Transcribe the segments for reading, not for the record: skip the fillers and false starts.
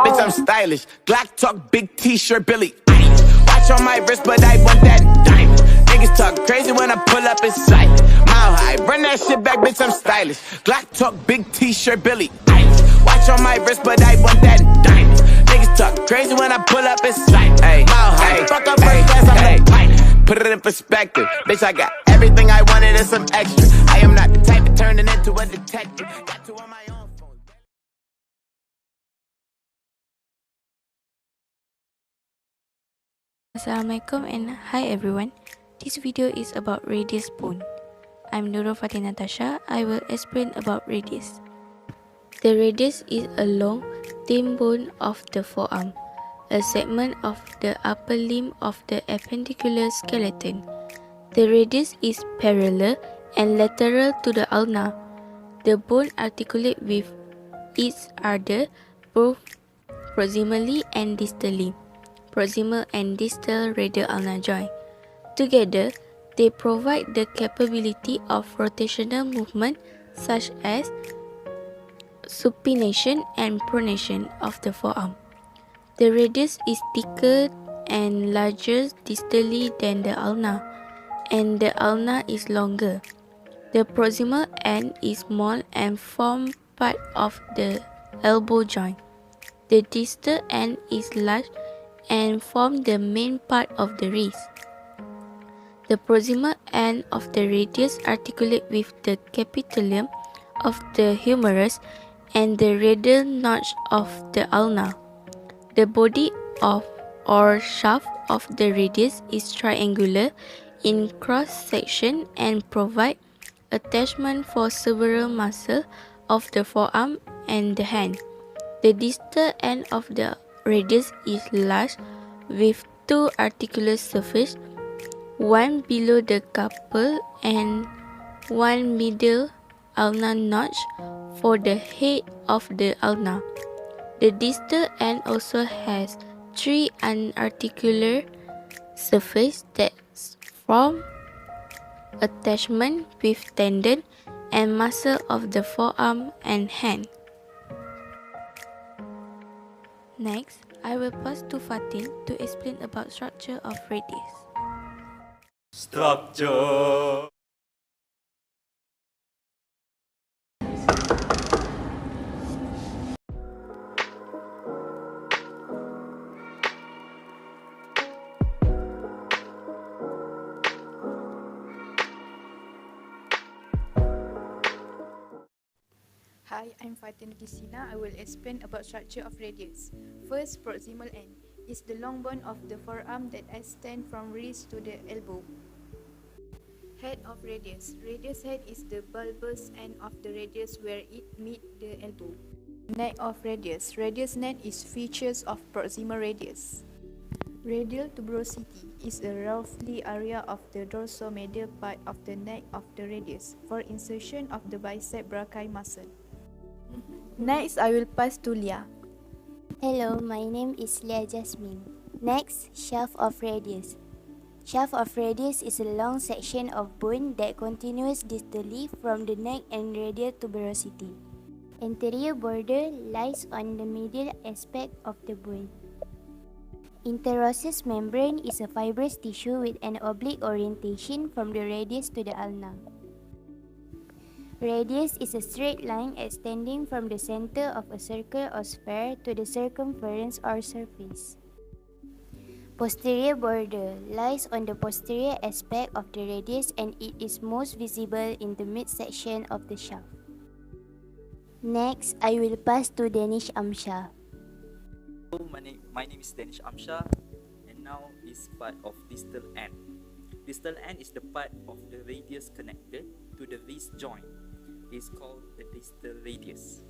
Bitch, I'm stylish. Glock talk, big t-shirt, Billy. Ice. Watch on my wrist, but I want that diamond. Niggas talk crazy when I pull up in sight. Mile high, run that shit back, bitch, I'm stylish. Glock talk, big t-shirt, Billy. Ice. Watch on my wrist, but I want that diamond. Niggas talk crazy when I pull up in sight. Mile high, fuck up first class, I'm the pilot. Put it in perspective, bitch, I got everything I wanted and some extra. I am not the type of turning into a detective. Got two on my own phone. Assalamualaikum and hi everyone. This video is about radius bone. I'm Nurul Fatih Natasha. I will explain about radius. The radius is a long, thin bone of the forearm, a segment of the upper limb of the appendicular skeleton. The radius is parallel and lateral to the ulna. The bone articulates with each other both proximally and distally. Proximal and distal radial ulnar joint. Together, they provide the capability of rotational movement such as supination and pronation of the forearm. The radius is thicker and larger distally than the ulna, and the ulna is longer. The proximal end is small and forms part of the elbow joint. The distal end is large and forms the main part of the wrist. The proximal end of the radius articulates with the capitulum of the humerus and the radial notch of the ulna. The body of or shaft of the radius is triangular in cross-section and provides attachment for several muscles of the forearm and the hand. The distal end of the radius is large with two articular surfaces, one below the carpal and one middle ulnar notch for the head of the ulna. The distal end also has three unarticular surfaces that form attachment with tendon and muscle of the forearm and hand. Next, I will pass to Fatin to explain about structure of radius. Structure. Hi, I'm Fatin Kisina. I will explain about structure of radius. First, proximal end is the long bone of the forearm that extends from wrist to the elbow. Head of radius. Radius head is the bulbous end of the radius where it meets the elbow. Neck of radius. Radius neck is features of proximal radius. Radial tuberosity is a roughly area of the dorsomedial part of the neck of the radius for insertion of the bicep brachii muscle. Next, I will pass to Leah. Hello, my name is Leah Jasmine. Next, shaft of radius. Shaft of radius is a long section of bone that continues distally from the neck and radial tuberosity. Anterior border lies on the medial aspect of the bone. Interosseous membrane is a fibrous tissue with an oblique orientation from the radius to the ulna. Radius is a straight line extending from the center of a circle or sphere to the circumference or surface. Posterior border lies on the posterior aspect of the radius and it is most visible in the midsection of the shaft. Next, I will pass to Danish Amsha. Hello, my name is Danish Amsha, and now is part of distal end. Distal end is the part of the radius connected to the wrist joint. It's called the distal radius.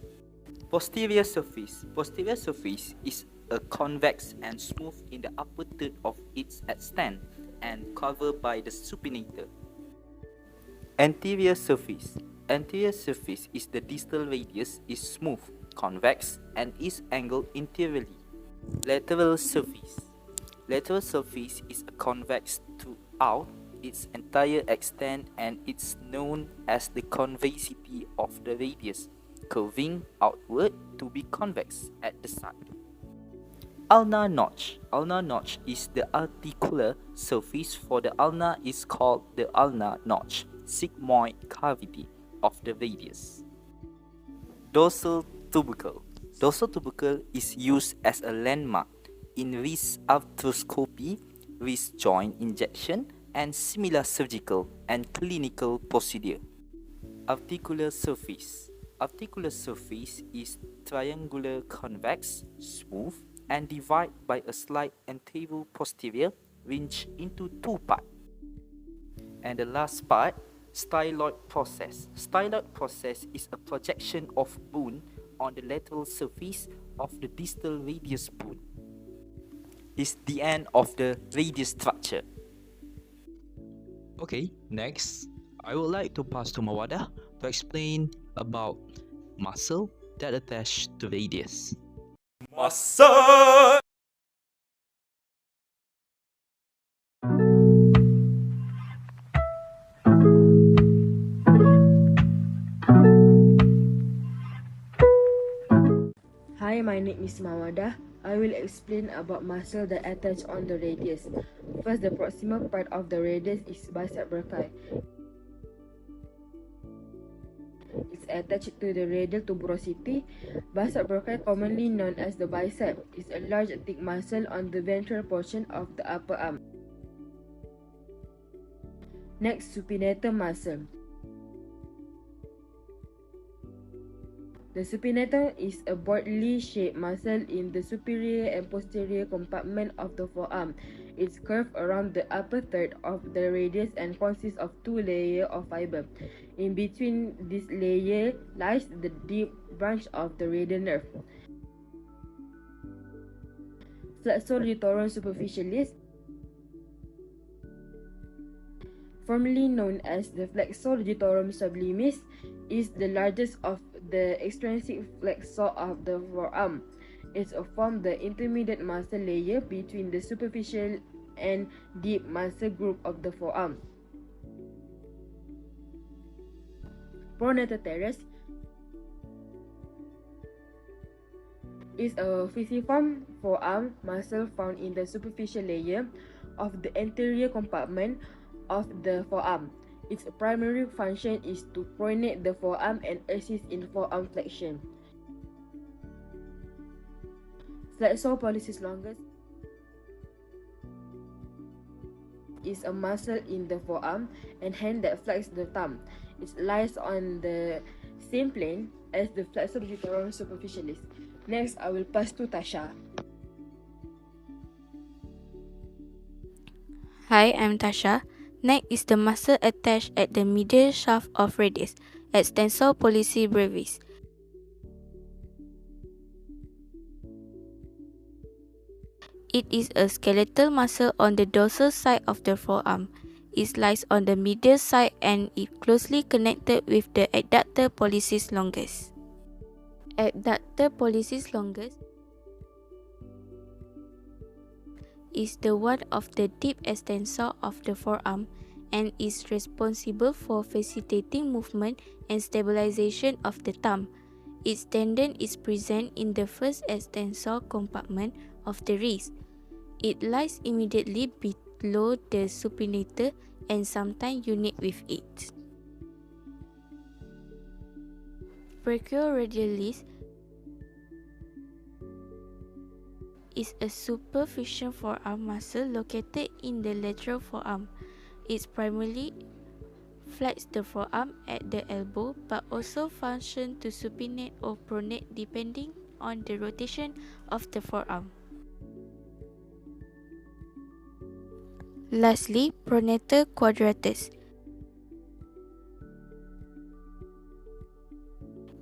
Posterior surface. Posterior surface is a convex and smooth in the upper third of its extent and covered by the supinator. Anterior surface. Anterior surface is the distal radius is smooth, convex and is angled interiorly. Lateral surface. Lateral surface is a convex throughout its entire extent and it's known as the concavity of the radius, curving outward to be convex at the side. Ulnar notch. Ulnar notch is the articular surface for the ulna is called the ulnar notch, sigmoid cavity of the radius. Dorsal tubercle. Dorsal tubercle is used as a landmark in wrist arthroscopy, wrist joint injection, and similar surgical and clinical procedure. Articular surface. Articular surface is triangular convex, smooth, and divided by a slight anterior-posterior ridge into two parts. And the last part, styloid process. Styloid process is a projection of bone on the lateral surface of the distal radius bone. Is the end of the radius structure. Okay, next, I would like to pass to Mawada to explain about muscle that attach to radius. Muscle! Hi, my name is Mawada. I will explain about muscle that attach on the radius. First, the proximal part of the radius is bicep brachii. It's attached to the radial tuberosity. Bicep brachii, commonly known as the bicep, is a large thick muscle on the ventral portion of the upper arm. Next, supinator muscle. The supinator is a broadly shaped muscle in the superior and posterior compartment of the forearm. It's curved around the upper third of the radius and consists of two layers of fiber. In between this layer lies the deep branch of the radial nerve. Flexor litorum superficialis, formerly known as the flexor digitorum sublimis, is the largest of the extrinsic flexor of the forearm. It forms the intermediate muscle layer between the superficial and deep muscle group of the forearm. Pronator teres is a fusiform forearm muscle found in the superficial layer of the anterior compartment of the forearm. Its primary function is to pronate the forearm and assist in forearm flexion. Flexor pollicis longus is a muscle in the forearm and hand that flexes the thumb. It lies on the same plane as the flexor digitorum superficialis. Next, I will pass to Tasha. Hi, I'm Tasha. Neck is the muscle attached at the medial shaft of radius, extensor pollicis brevis. It is a skeletal muscle on the dorsal side of the forearm. It lies on the medial side and is closely connected with the adductor pollicis longus. Adductor pollicis longus is the one of the deep extensor of the forearm and is responsible for facilitating movement and stabilization of the thumb. Its tendon is present in the first extensor compartment of the wrist. It lies immediately below the supinator and sometimes unite with it. Brachioradialis is a superficial forearm muscle located in the lateral forearm. It primarily flexes the forearm at the elbow but also functions to supinate or pronate depending on the rotation of the forearm. Lastly, pronator quadratus.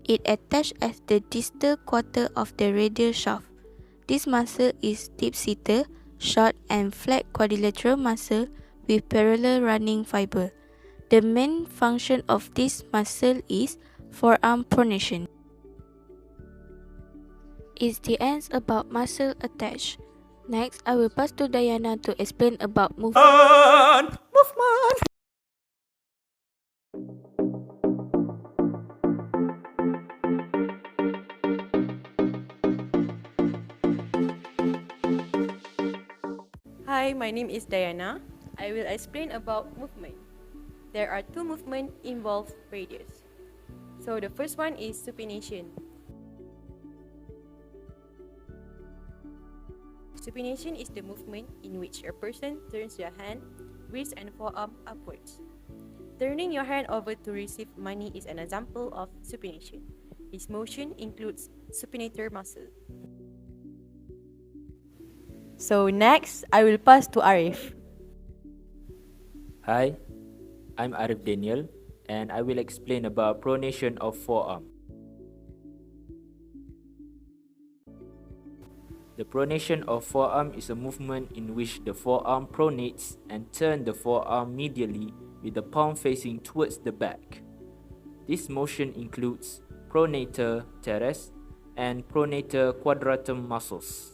It attaches at the distal quarter of the radial shaft. This muscle is deep-seated, short and flat quadrilateral muscle with parallel running fiber. The main function of this muscle is forearm pronation. It's the ends about muscle attached. Next, I will pass to Diana to explain about movement. Hi, my name is Diana. I will explain about movement. There are two movements involved radius. So the first one is supination. Supination is the movement in which a person turns their hand, wrist and forearm upwards. Turning your hand over to receive money is an example of supination. This motion includes supinator muscle. So next, I will pass to Arif. Hi, I'm Arif Daniel and I will explain about pronation of forearm. The pronation of forearm is a movement in which the forearm pronates and turns the forearm medially with the palm facing towards the back. This motion includes pronator teres and pronator quadratum muscles.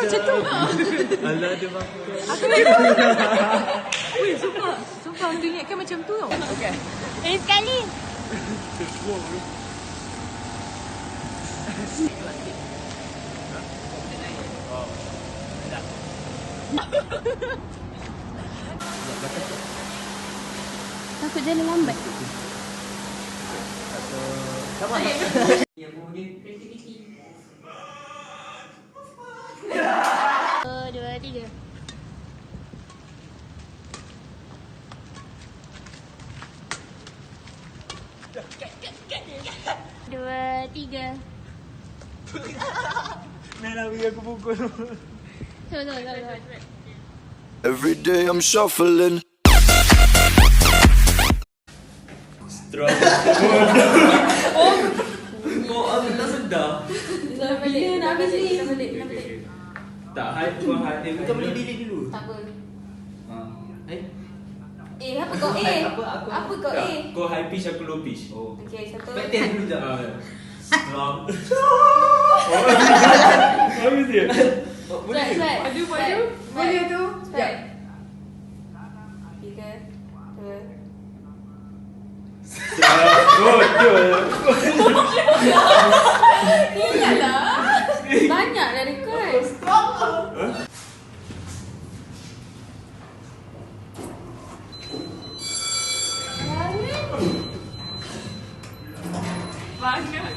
Macam tu. Alah dia bang. Weh, sumpah aku ingatkan macam tu tau. Okay. Sekali. Takut jalan lambat. Sama. Dua, tiga. Dua, tiga. Nak bagi aku pukul. Every day I'm shuffling. Strong. Kau dah sedar. Nak habis ni. Tak, high tu high. Kita boleh delete dulu. Tak apa. Apa kau A? Apa kau A? Kau high pitch, aku low pitch. Oh. Okay, satu. Baik dulu jap. Strong. Habis dia. Boleh. Maju. Boleh tu. Sekejap. 3, 2. Ingatlah. Banyak dah request. Banyak.